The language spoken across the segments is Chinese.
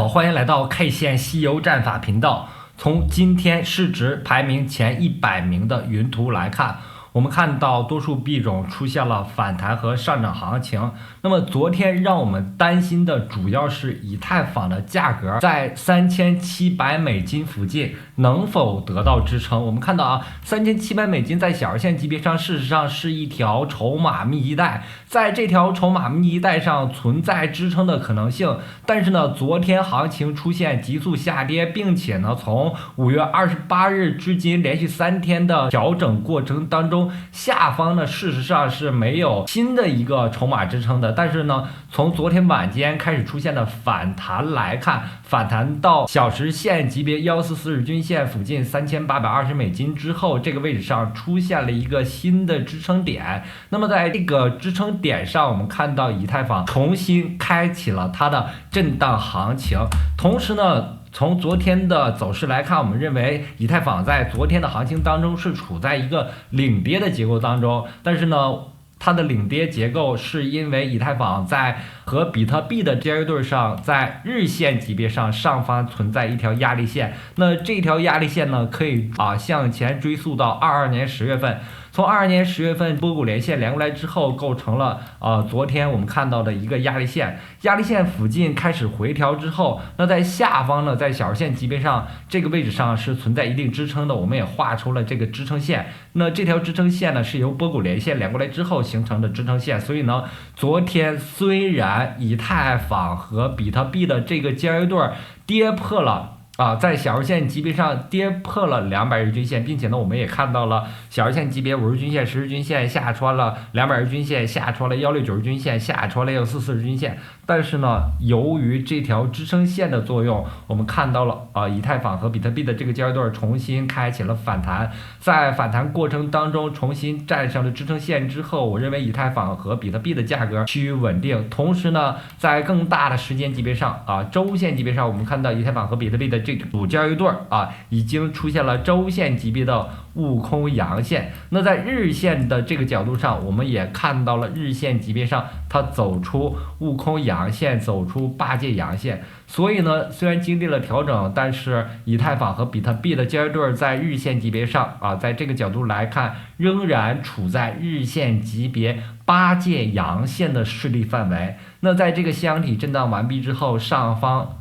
好，欢迎来到 K 线西游战法频道。从今天市值排名前100名的云图来看，我们看到多数币种出现了反弹和上涨行情。那么昨天让我们担心的主要是以太坊的价格在$3700附近能否得到支撑。我们看到$3700在小日线级别上，事实上是一条筹码密集带，在这条筹码密集带上存在支撑的可能性。但是呢，昨天行情出现急速下跌，并且呢，从5月28日至今连续3天的调整过程当中，下方呢事实上是没有新的一个筹码支撑的。但是呢，从昨天晚间开始出现的反弹来看，反弹到小时线级别144日均线附近$3820之后，这个位置上出现了一个新的支撑点。那么在这个支撑点上，我们看到以太坊重新开启了它的震荡行情。同时呢，从昨天的走势来看，我们认为以太坊在昨天的行情当中是处在一个领跌的结构当中，但是呢，它的领跌结构是因为以太坊在和比特币的交易对上，在日线级别上上方存在一条压力线。那这条压力线呢，可以向前追溯到22年10月份。从22年10月份波谷连线连过来之后，构成了昨天我们看到的一个压力线。压力线附近开始回调之后，那在下方呢，在小日线级别上这个位置上是存在一定支撑的，我们也画出了这个支撑线。那这条支撑线呢，是由波谷连线连过来之后形成的支撑线。所以呢，昨天虽然以太坊和比特币的这个交易对跌破了在小日线级别上跌破了200日均线，并且呢，我们也看到了小日线级别5日均线、10日均线下穿了200日均线，下穿了169日均线，下穿了144日均线。但是呢，由于这条支撑线的作用，我们看到了以太坊和比特币的这个交易对重新开启了反弹。在反弹过程当中重新站上了支撑线之后，我认为以太坊和比特币的价格趋于稳定。同时呢，在更大的时间级别上周线级别上，我们看到以太坊和比特币的这组交易对已经出现了周线级别的悟空阳线。那在日线的这个角度上，我们也看到了日线级别上它走出悟空阳线，走出8戒阳线。所以呢，虽然经历了调整，但是以太坊和比特币的交易对在日线级别上在这个角度来看，仍然处在日线级别8戒阳线的势力范围。那在这个箱体震荡完毕之后，上方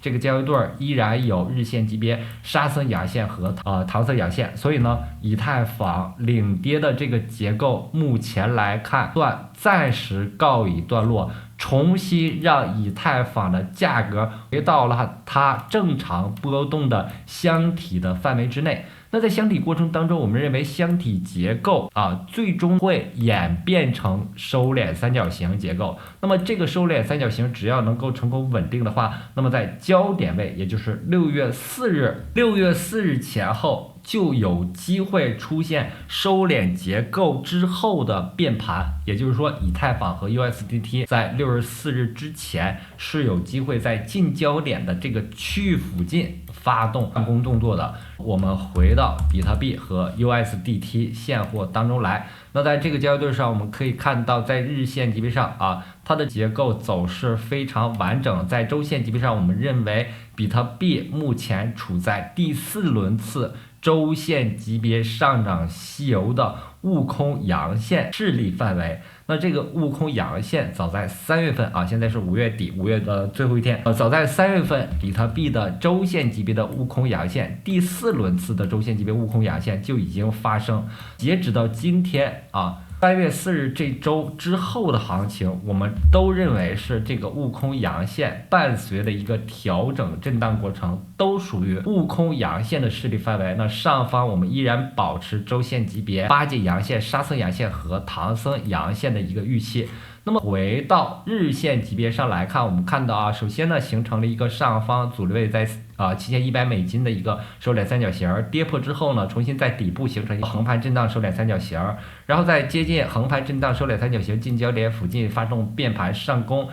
这个交易对依然有日线级别沙僧阳线和唐僧阳线。所以呢，以太坊领跌的这个结构目前来看暂时告一段落，重新让以太坊的价格回到了它正常波动的箱体的范围之内。那在箱体过程当中，我们认为箱体结构最终会演变成收敛三角形结构。那么这个收敛三角形只要能够成功稳定的话，那么在焦点位，也就是6月4日前后，就有机会出现收敛结构之后的变盘。也就是说，以太坊和 USDT 在6月4日之前是有机会在近焦点的这个区域附近发动反攻动作的。我们回到比特币和 USDT 现货当中来。那在这个交易对上，我们可以看到在日线级别上它的结构走势非常完整。在周线级别上，我们认为比特币目前处在第4轮次周线级别上涨西游的悟空阳线势力范围。那这个悟空阳线早在3月份现在是5月底，5月的最后一天，早在3月份，比特币的周线级别的悟空阳线，第4轮次的周线级别悟空阳线就已经发生。截止到今天3月4日这周之后的行情，我们都认为是这个悟空阳线伴随的一个调整震荡过程，都属于悟空阳线的势力范围。那上方我们依然保持周线级别8戒阳线、沙僧阳线和唐僧阳线的一个预期。那么回到日线级别上来看，我们看到首先呢，形成了一个上方阻力位在$7100的一个收敛三角形，跌破之后呢，重新在底部形成一个横盘震荡收敛三角形，然后在接近横盘震荡收敛三角形近焦点附近发动变盘上攻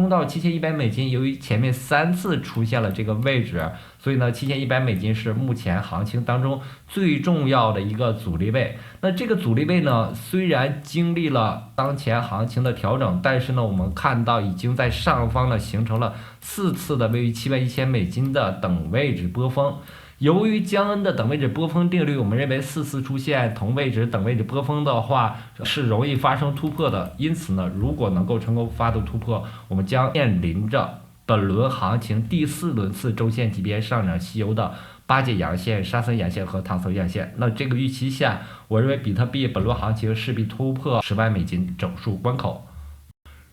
到$7100。由于前面3次出现了这个位置，所以呢，7100美金是目前行情当中最重要的一个阻力位。那这个阻力位呢，虽然经历了当前行情的调整，但是呢，我们看到已经在上方呢形成了4次的位于71000美金的等位置波峰。由于江恩的等位置波峰定律，我们认为4次出现同位置等位置波峰的话是容易发生突破的。因此呢，如果能够成功发动突破，我们将面临着本轮行情第4轮次周线级别上涨西游的8节阳线、沙森阳线和唐僧阳线。那这个预期下，我认为比特币本轮行情势必突破10万美金整数关口。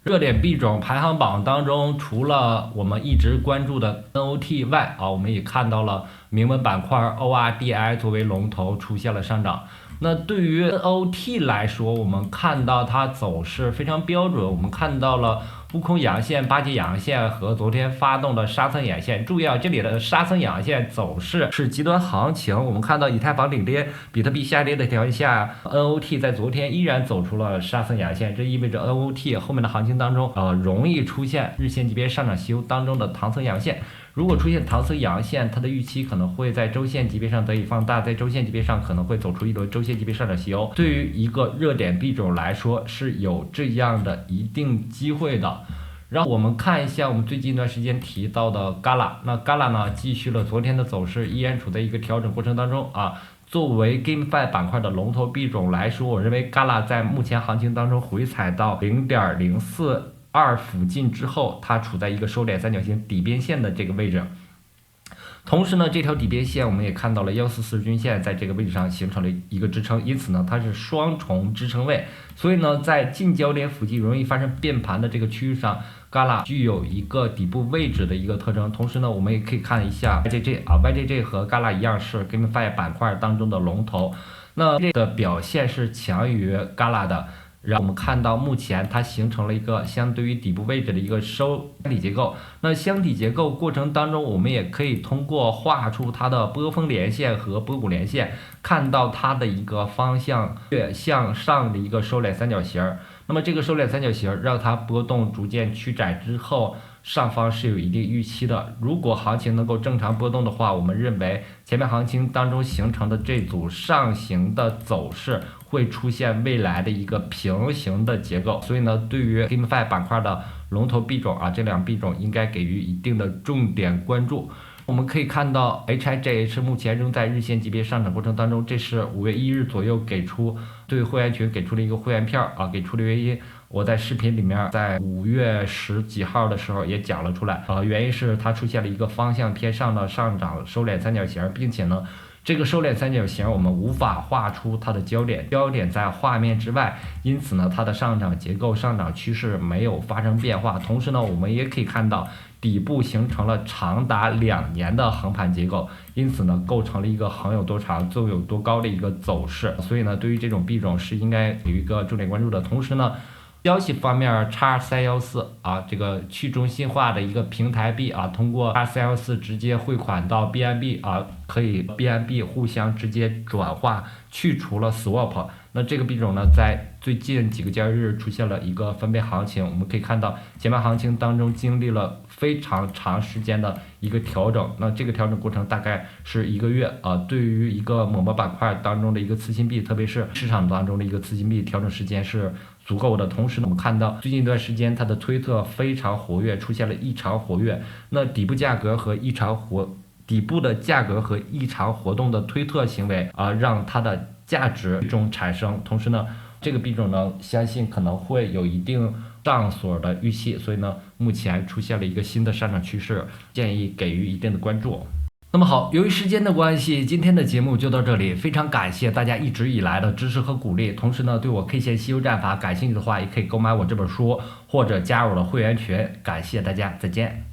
热点币种排行榜当中，除了我们一直关注的 NOT 外，我们也看到了铭文板块 ORDI 作为龙头出现了上涨。那对于 NOT 来说，我们看到它走势非常标准，我们看到了悟空阳线、8节阳线和昨天发动的沙僧阳线。注意这里的沙僧阳线走势是极端行情，我们看到以太坊领跌，比特币下跌的条件下 ，NOT 在昨天依然走出了沙僧阳线，这意味着 NOT 后面的行情当中，容易出现日线级别上涨西游当中的唐僧阳线。如果出现唐僧阳线，它的预期可能会在周线级别上得以放大，在周线级别上可能会走出一轮周线级别上涨西游。对于一个热点币种来说，是有这样的一定机会的。让我们看一下我们最近一段时间提到的 Gala， 那 Gala 呢继续了昨天的走势，依然处在一个调整过程当中作为 GameFi 板块的龙头币种来说，我认为 Gala 在目前行情当中回踩到 0.042 附近之后，它处在一个收敛三角形底边线的这个位置。同时呢，这条底边线我们也看到了144均线在这个位置上形成了一个支撑，因此呢，它是双重支撑位，所以呢，在近焦点附近容易发生变盘的这个区域上，Gala 具有一个底部位置的一个特征。同时呢，我们也可以看一下 YJJ 和 Gala 一样是 GameFi 板块当中的龙头，那这个表现是强于 Gala 的。让我们看到目前它形成了一个相对于底部位置的一个箱体结构。那箱体结构过程当中，我们也可以通过画出它的波峰连线和波谷连线，看到它的一个方向向上的一个收敛三角形。那么这个收敛三角形让它波动逐渐趋窄之后，上方是有一定预期的。如果行情能够正常波动的话，我们认为前面行情当中形成的这组上行的走势会出现未来的一个平行的结构。所以呢，对于 GameFi 板块的龙头币种这两币种应该给予一定的重点关注。我们可以看到 HIGH 目前仍在日线级别上涨过程当中，这是5月1日左右对会员群给出了一个会员票给出的原因，我在视频里面在5月10几号的时候也讲了出来原因是它出现了一个方向偏上的上涨收敛三角形，并且呢这个收敛三角形我们无法画出它的焦点在画面之外，因此呢它的上涨结构上涨趋势没有发生变化。同时呢我们也可以看到底部形成了长达2年的横盘结构，因此呢构成了一个横有多长纵有多高的一个走势。所以呢对于这种币种是应该有一个重点关注的。同时呢消息方面，X314这个去中心化的一个平台币通过 X314直接汇款到 BNB 可以 BNB 互相直接转化，去除了 Swap。那这个币种呢，在最近几个交易日出现了一个分配行情，我们可以看到前面行情当中经历了非常长时间的一个调整，那这个调整过程大概是1个月对于一个某某板块当中的一个次新币，特别是市场当中的一个次新币，调整时间是足够的。同时呢，我们看到最近一段时间它的推特非常活跃，出现了异常活跃，那底部的价格和异常活动的推特行为让它的价值中产生。同时呢，这个币种呢，相信可能会有一定上锁的预期，所以呢，目前出现了一个新的上涨趋势，建议给予一定的关注。那么好，由于时间的关系，今天的节目就到这里，非常感谢大家一直以来的支持和鼓励。同时呢，对我 K 线西游战法感兴趣的话，也可以购买我这本书或者加入我的会员群。感谢大家，再见。